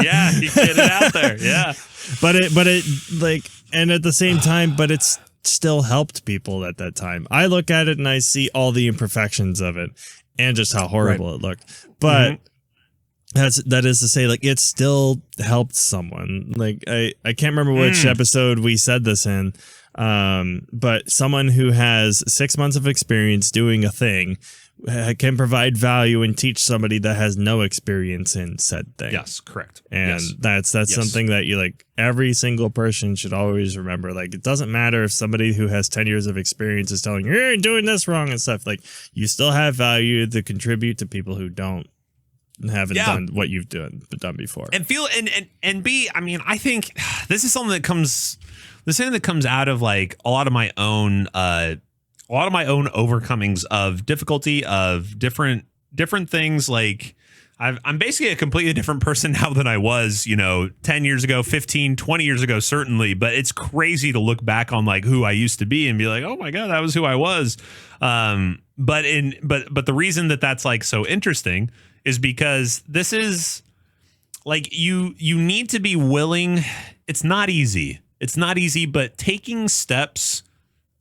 Yeah, you get it out there. Yeah. But it like, and at the same time, but it's still helped people at that time. I look at it and I see all the imperfections of it and just how horrible it looked. But that is to say, like, it still helped someone. Like, I can't remember which episode we said this in, but someone who has 6 months of experience doing a thing can provide value and teach somebody that has no experience in said thing. Yes, correct. And that's something that every single person should always remember. Like, it doesn't matter if somebody who has 10 years of experience is telling you, you're doing this wrong and stuff. Like, you still have value to contribute to people who haven't done what you've done before. And B, I mean, I think this is something that comes out of like a lot of my own overcomings of difficulty, of different things. Like, I'm basically a completely different person now than I was, 10 years ago, 15, 20 years ago, certainly. But it's crazy to look back on like who I used to be and be like, oh my God, that was who I was. But the reason that's like so interesting is because this is like, you need to be willing. It's not easy, but taking steps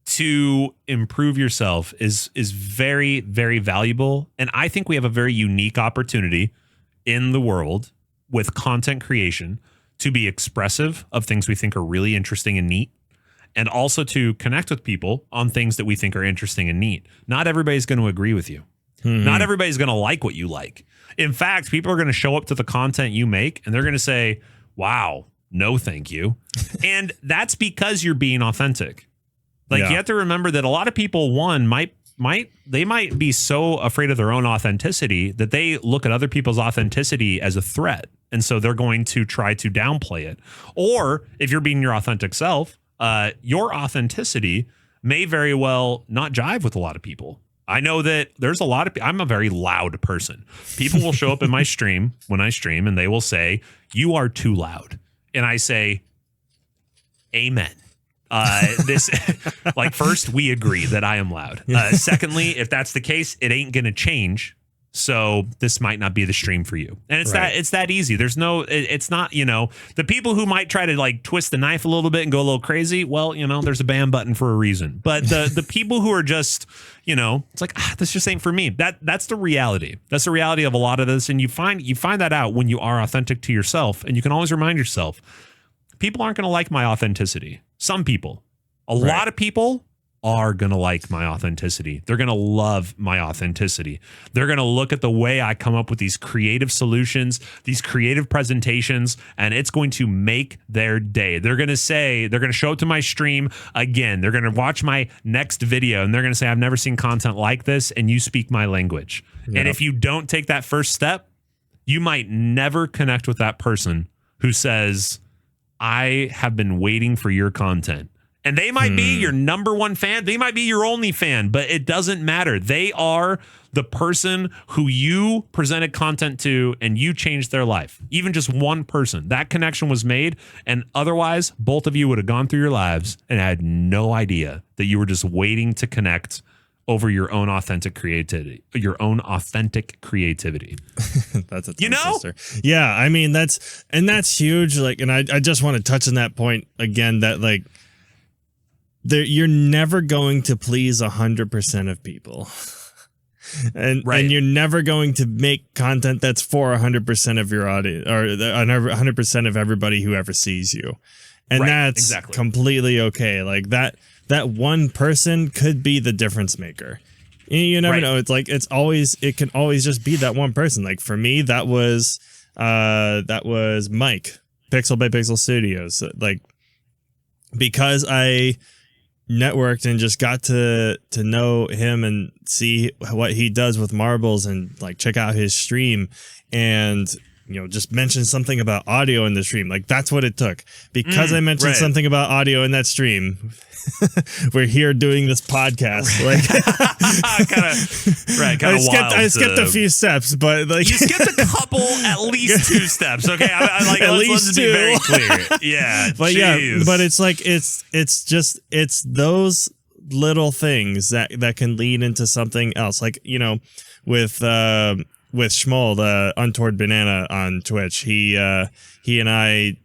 to improve yourself is very, very valuable. And I think we have a very unique opportunity in the world with content creation to be expressive of things we think are really interesting and neat, and also to connect with people on things that we think are interesting and neat. Not everybody's going to agree with you. Not everybody's going to like what you like. In fact, people are going to show up to the content you make and they're going to say, wow, no, thank you. And that's because you're being authentic. Like, you have to remember that a lot of people, might be so afraid of their own authenticity that they look at other people's authenticity as a threat. And so they're going to try to downplay it. Or if you're being your authentic self, your authenticity may very well not jive with a lot of people. I know that there's a lot of I'm a very loud person. People will show up in my stream when I stream and they will say, you are too loud. And I say, amen. First, we agree that I am loud. Secondly, if that's the case, it ain't going to change. So this might not be the stream for you. And it's that easy. It's not, the people who might try to like twist the knife a little bit and go a little crazy. Well, there's a ban button for a reason. But the people who are just, it's like, this just ain't for me. That's the reality. That's the reality of a lot of this. And you find that out when you are authentic to yourself. And you can always remind yourself, people aren't going to like my authenticity. Some people, a lot of people are going to like my authenticity. They're going to love my authenticity. They're going to look at the way I come up with these creative solutions, these creative presentations, and it's going to make their day. They're going to show up to my stream again. They're going to watch my next video and they're going to say, I've never seen content like this, and you speak my language. Yep. And if you don't take that first step, you might never connect with that person who says, I have been waiting for your content. And they might be your number one fan. They might be your only fan, but it doesn't matter. They are the person who you presented content to and you changed their life. Even just one person. That connection was made. And otherwise, both of you would have gone through your lives and had no idea that you were just waiting to connect over your own authentic creativity. That's a sister. Yeah, I mean, that's huge. Like, and I just want to touch on that point again, that like, you're never going to please 100% of people. And you're never going to make content that's for 100% of your audience or 100% of everybody who ever sees you. And that's completely okay. Like that one person could be the difference maker. You never know. It's like, it can always just be that one person. Like for me, that was Mike, Pixel by Pixel Studios. Like, because I networked and just got to know him and see what he does with marbles and like check out his stream and just mention something about audio in the stream. Like that's what it took because I mentioned something about audio in that stream. We're here doing this podcast. Like I skipped a few steps, but like you skipped a couple, at least 2 steps. Okay, I like let's be very clear. Yeah, but but it's like it's those little things that can lead into something else. Like with Schmoll, the Untoward Banana on Twitch, he and I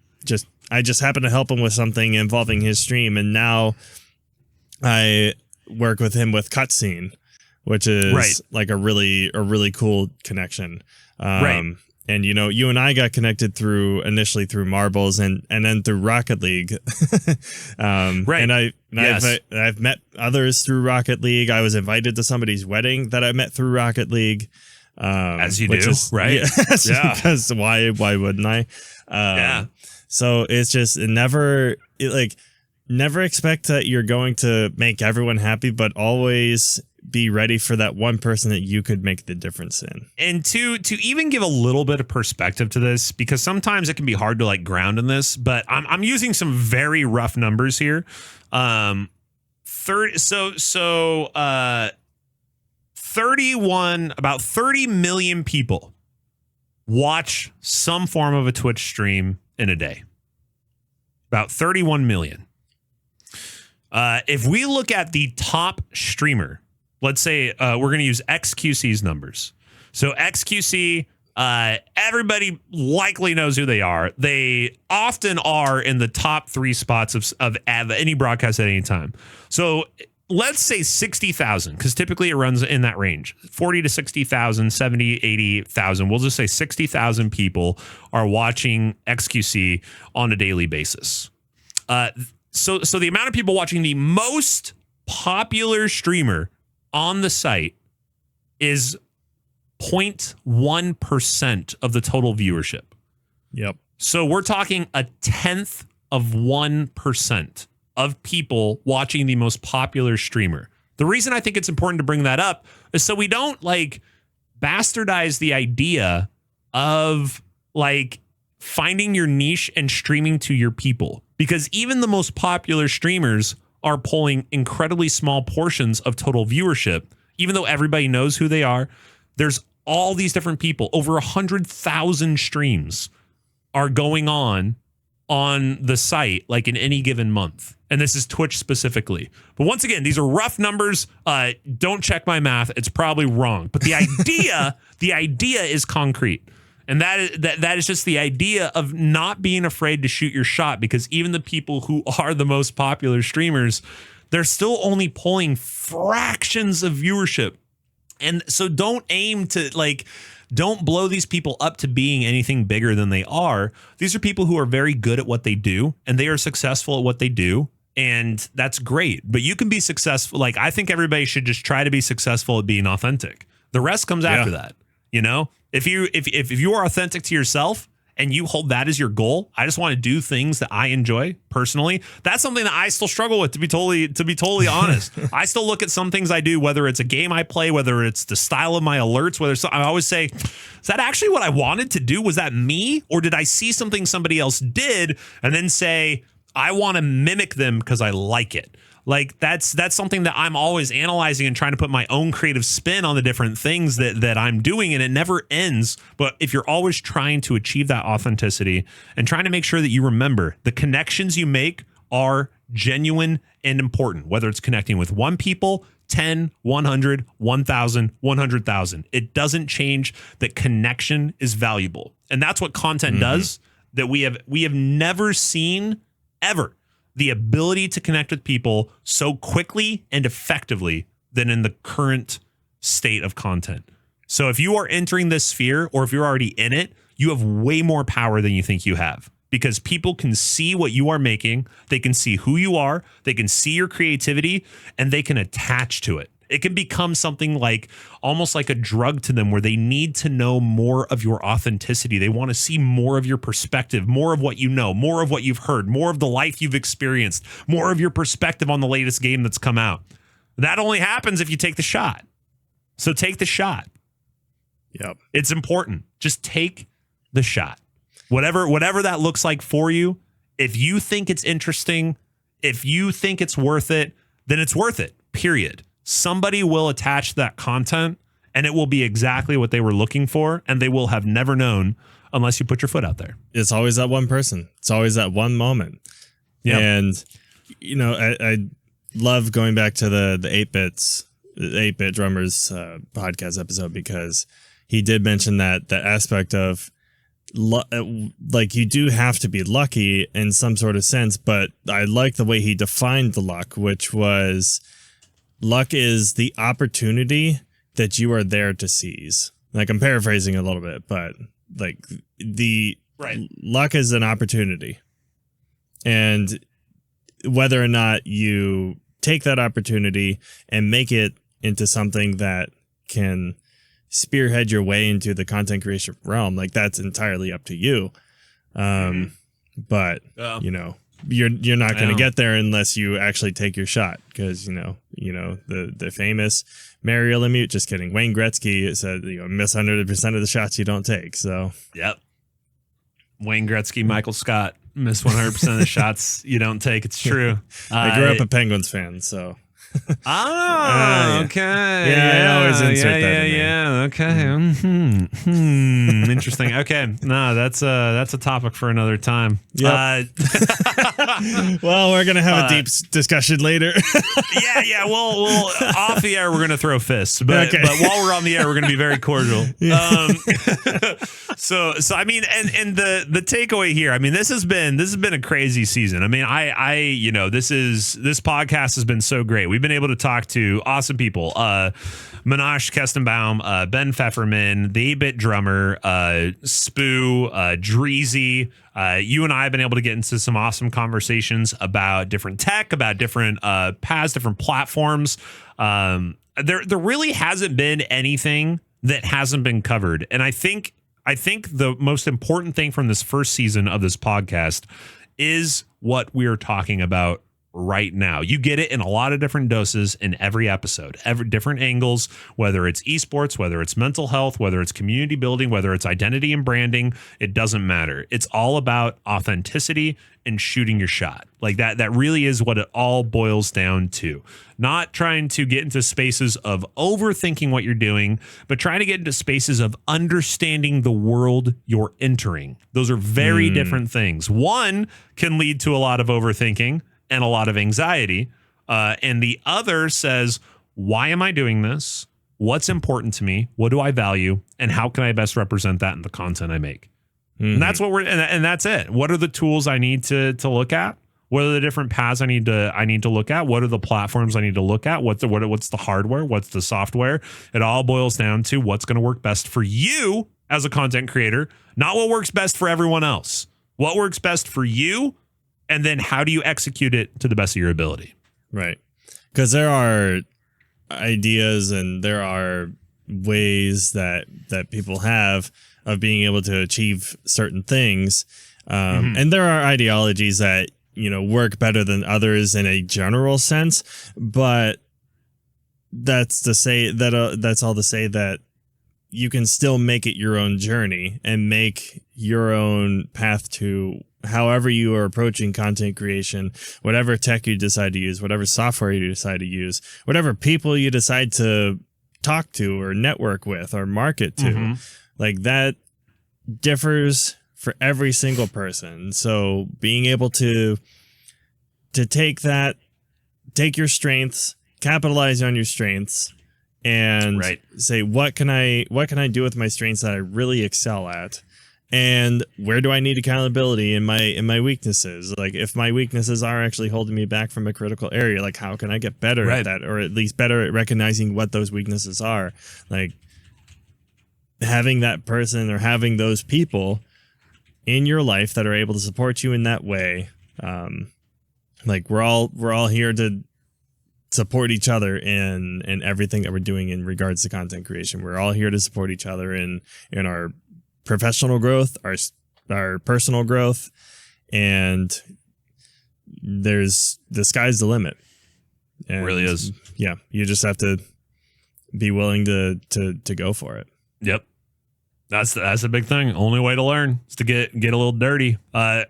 just happened to help him with something involving his stream, and now I work with him with Cutscene, which is like a really cool connection. And you and I got connected initially through Marbles and then through Rocket League. And I've met others through Rocket League. I was invited to somebody's wedding that I met through Rocket League. As you do, right? Yeah. Because why wouldn't I? So it's just never expect that you're going to make everyone happy, but always be ready for that one person that you could make the difference in. And to even give a little bit of perspective to this, because sometimes it can be hard to like ground in this, but I'm using some very rough numbers here. 30 million people watch some form of a Twitch stream in a day. About 31 million. If we look at the top streamer, let's say we're going to use XQC's numbers. So XQC, everybody likely knows who they are. They often are in the top 3 spots of any broadcast at any time. So let's say 60,000, because typically it runs in that range, 40 to 60,000, 70, 80,000. We'll just say 60,000 people are watching XQC on a daily basis. So the amount of people watching the most popular streamer on the site is 0.1% of the total viewership. Yep. So we're talking a 1/10 of 1% of people watching the most popular streamer. The reason I think it's important to bring that up is so we don't like bastardize the idea of like finding your niche and streaming to your people, because even the most popular streamers are pulling incredibly small portions of total viewership. Even though everybody knows who they are, there's all these different people. Over 100,000 streams are going on the site like in any given month. And this is Twitch specifically. But once again, these are rough numbers. Don't check my math. It's probably wrong. But the idea is concrete. And that is just the idea of not being afraid to shoot your shot, because even the people who are the most popular streamers, they're still only pulling fractions of viewership. And so don't blow these people up to being anything bigger than they are. These are people who are very good at what they do, and they are successful at what they do. And that's great. But you can be successful. Like, I think everybody should just try to be successful at being authentic. The rest comes after that. If you are authentic to yourself and you hold that as your goal, I just want to do things that I enjoy personally. That's something that I still struggle with, to be totally honest. I still look at some things I do, whether it's a game I play, whether it's the style of my alerts, I always say, is that actually what I wanted to do? Was that me? Or did I see something somebody else did and then say, I want to mimic them because I like it? Like that's something that I'm always analyzing and trying to put my own creative spin on the different things that I'm doing, and it never ends. But if you're always trying to achieve that authenticity and trying to make sure that you remember the connections you make are genuine and important, whether it's connecting with 1 people, 10, 100, 1,000, 100,000, it doesn't change that connection is valuable. And that's what content does, that we have never seen ever. The ability to connect with people so quickly and effectively than in the current state of content. So if you are entering this sphere, or if you're already in it, you have way more power than you think you have, because people can see what you are making. They can see who you are. They can see your creativity, and they can attach to it. It can become something like almost like a drug to them, where they need to know more of your authenticity. They want to see more of your perspective, more of what you know, more of what you've heard, more of the life you've experienced, more of your perspective on the latest game that's come out. That only happens if you take the shot. So take the shot. Yep. It's important. Just take the shot. Whatever that looks like for you. If you think it's interesting, if you think it's worth it, then it's worth it. Period. Somebody will attach that content and it will be exactly what they were looking for, and they will have never known unless you put your foot out there. It's always that one person. It's always that one moment. Yep. And, you know, I love going back to the 8-bit drummers podcast episode, because he did mention that aspect of like you do have to be lucky in some sort of sense, but I like the way he defined the luck, which was luck is the opportunity that you are there to seize. Like, I'm paraphrasing a little bit, but like the luck is an opportunity, and whether or not you take that opportunity and make it into something that can spearhead your way into the content creation realm, like that's entirely up to you. But you know, you're not going to get there unless you actually take your shot, because you know the famous Mario Lemieux, just kidding, Wayne Gretzky said, you know, miss 100% of the shots you don't take. So yep, Wayne Gretzky, Michael Scott, miss 100% of the shots you don't take. It's true. I grew up a Penguins fan, so. Okay. Yeah, I always insert that in there. Yeah. Okay. Interesting. Okay. No, that's a topic for another time. Yep. Well, we're gonna have a deep discussion later. Yeah. We'll off the air we're gonna throw fists, but while we're on the air we're gonna be very cordial. So I mean, and the takeaway here, I mean, this has been a crazy season. I mean, this podcast has been so great. We've been able to talk to awesome people. Manash Kestenbaum, Ben Pfefferman, the 8-bit drummer, Spoo, Dreezy. You and I have been able to get into some awesome conversations about different tech, about different paths, different platforms. There really hasn't been anything that hasn't been covered. And I think the most important thing from this first season of this podcast is what we're talking about right now. You get it in a lot of different doses in every episode, every different angles, whether it's esports, whether it's mental health, whether it's community building, whether it's identity and branding, it doesn't matter. It's all about authenticity and shooting your shot. Like that really is what it all boils down to. Not trying to get into spaces of overthinking what you're doing, but trying to get into spaces of understanding the world you're entering. Those are very different things. One can lead to a lot of overthinking and a lot of anxiety. And the other says, why am I doing this? What's important to me? What do I value? And how can I best represent that in the content I make? And that's what and that's it. What are the tools I need to look at? What are the different paths I need to look at? What are the platforms I need to look at? What's the hardware? What's the software? It all boils down to what's going to work best for you as a content creator, not what works best for everyone else. What works best for you, and then how do you execute it to the best of your ability? Right. Because there are ideas and there are ways that people have of being able to achieve certain things. And there are ideologies that, you know, work better than others in a general sense. But that's all to say that you can still make it your own journey and make your own path to however you are approaching content creation, whatever tech you decide to use, whatever software you decide to use, whatever people you decide to talk to or network with or market to, like that differs for every single person. So being able to take your strengths, capitalize on your strengths, and say, what can I do with my strengths that I really excel at? And where do I need accountability in my weaknesses? Like if my weaknesses are actually holding me back from a critical area, like how can I get better at that, or at least better at recognizing what those weaknesses are? Like having that person or having those people in your life that are able to support you in that way. Like we're all here to support each other in everything that we're doing in regards to content creation. We're all here to support each other in our professional growth, our personal growth, and the sky's the limit. And it really is. Yeah, you just have to be willing to go for it. Yep. That's a big thing. Only way to learn is to get a little dirty.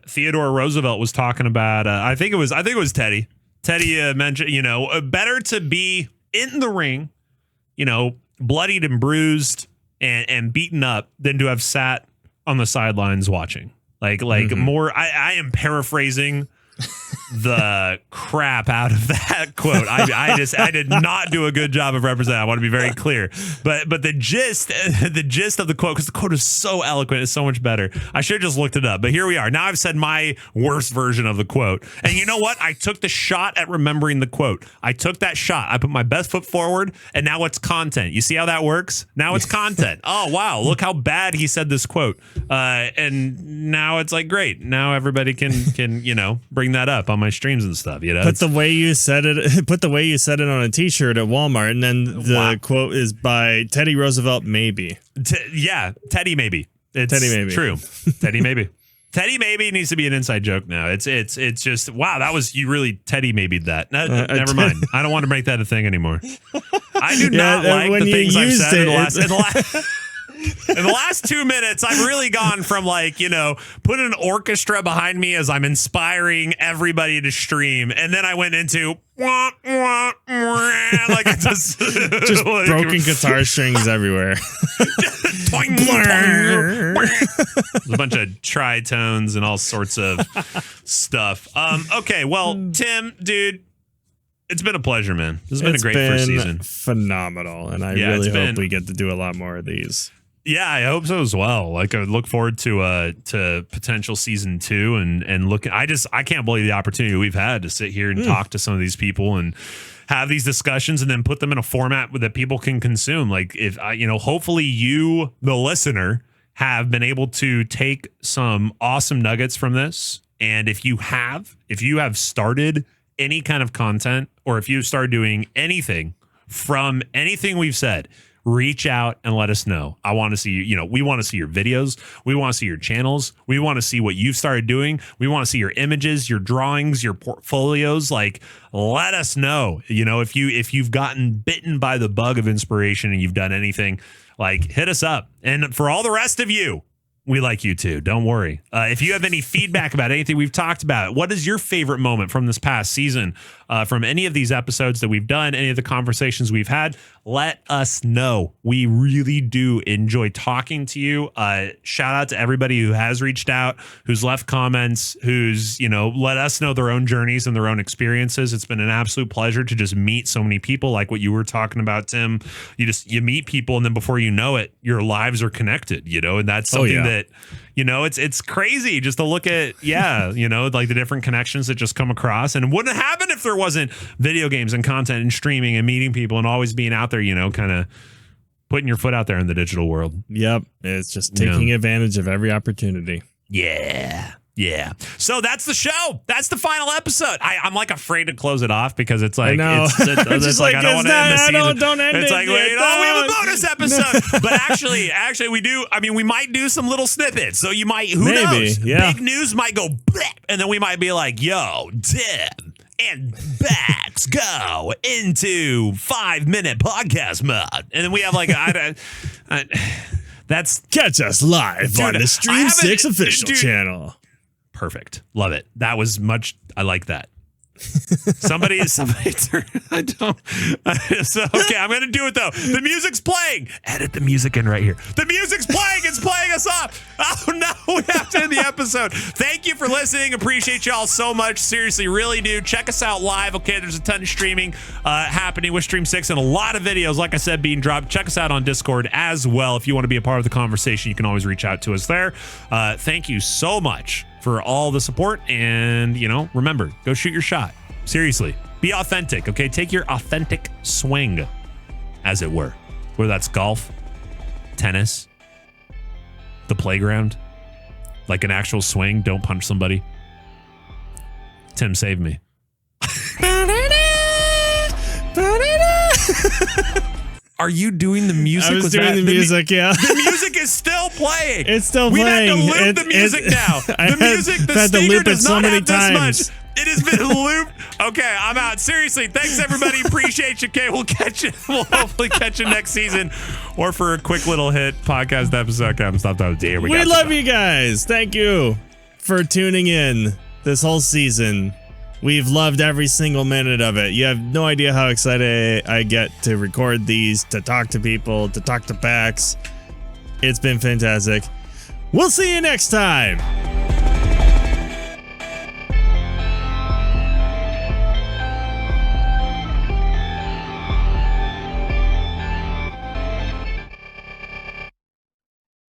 Theodore Roosevelt was talking about, I think it was Teddy. Teddy mentioned, better to be in the ring, bloodied and bruised and beaten up than to have sat on the sidelines watching. Like more, I am paraphrasing the crap out of that quote. I did not do a good job of representing. I want to be very clear, but the gist of the quote, because the quote is so eloquent, it's so much better. I should have just looked it up, but here we are. Now I've said my worst version of the quote, and you know what? I took the shot at remembering the quote. I took that shot. I put my best foot forward, and now it's content. You see how that works? Now it's content. Oh wow, look how bad he said this quote, and now it's like great. Now everybody can bring that up on my streams and stuff. Put the way you said it on a T-shirt at Walmart, and then the quote is by Teddy Roosevelt. Maybe. Teddy maybe. It's Teddy maybe. True. Teddy maybe. Teddy maybe needs to be an inside joke now. It's just wow. That was you really Teddy maybe that. Never mind. I don't want to make that a thing anymore. I do not like the things I've said in the last 2 minutes. I've really gone from put an orchestra behind me as I'm inspiring everybody to stream, and then I went into wah, wah, wah, like it's just broken guitar strings everywhere. There's a bunch of tritones and all sorts of stuff. Okay, well, Tim, dude, it's been a pleasure, man. This has been a great first season. Phenomenal, and I really hope we get to do a lot more of these. Yeah, I hope so as well. I look forward to potential season 2 and look. I can't believe the opportunity we've had to sit here and talk to some of these people and have these discussions and then put them in a format that people can consume. Like if hopefully you, the listener, have been able to take some awesome nuggets from this. And if you have started any kind of content, or if you start doing anything from anything we've said, reach out and let us know. I want to see we want to see your videos. We want to see your channels. We want to see what you've started doing. We want to see your images, your drawings, your portfolios. Like, let us know, if you've gotten bitten by the bug of inspiration and you've done anything, like hit us up. And for all the rest of you, we like you too. Don't worry. If you have any feedback about anything we've talked about, what is your favorite moment from this past season, from any of these episodes that we've done, any of the conversations we've had, let us know. We really do enjoy talking to you. Shout out to everybody who has reached out, who's left comments, who's, let us know their own journeys and their own experiences. It's been an absolute pleasure to just meet so many people, like what you were talking about, Tim. You meet people, and then before you know it, your lives are connected, and that's something that, it's crazy just to look at, like the different connections that just come across, and wouldn't happen if there wasn't video games and content and streaming and meeting people and always being out there, kind of putting your foot out there in the digital world. Yep. It's just taking advantage of every opportunity. Yeah. Yeah. So that's the show. That's the final episode. I'm afraid to close it off because it's like, it's like I don't want to end the season. Don't end it's it. like, we have a bonus episode. But actually we do. I mean, we might do some little snippets. So you might, who knows? Yeah. Big news might go, bleh, and then we might be like, yo, Tim and Bax go into 5-minute podcast mode. And then we have like, that's catch us live on the StreamSix official channel. Perfect. Love it. That was much. I like that. Somebody I don't. So, okay, I'm going to do it though. The music's playing. Edit the music in right here. The music's playing. It's playing us off. Oh no, we have to end the episode. Thank you for listening. Appreciate y'all so much. Seriously, really do. Check us out live. Okay, there's a ton of streaming happening with StreamSix and a lot of videos, like I said, being dropped. Check us out on Discord as well. If you want to be a part of the conversation, you can always reach out to us there. Thank you so much for all the support, and remember, go shoot your shot. Seriously, be authentic. Okay, take your authentic swing, as it were, whether that's golf, tennis, the playground, like an actual swing. Don't punch somebody. Tim, save me. Are you doing the music? I was doing the music, yeah. The music is still playing. It's still We've playing. had to loop the music now. The music, the had to stinger loop it does so not many have this times. much. It has been looped. Okay, I'm out. Seriously, thanks everybody. Appreciate you. Okay, we'll catch you. We'll hopefully catch you next season, or for a quick little hit podcast episode. Come stop that. Here we go. We love you guys. Thank you for tuning in this whole season. We've loved every single minute of it. You have no idea how excited I get to record these, to talk to people, to talk to PAX. It's been fantastic. We'll see you next time.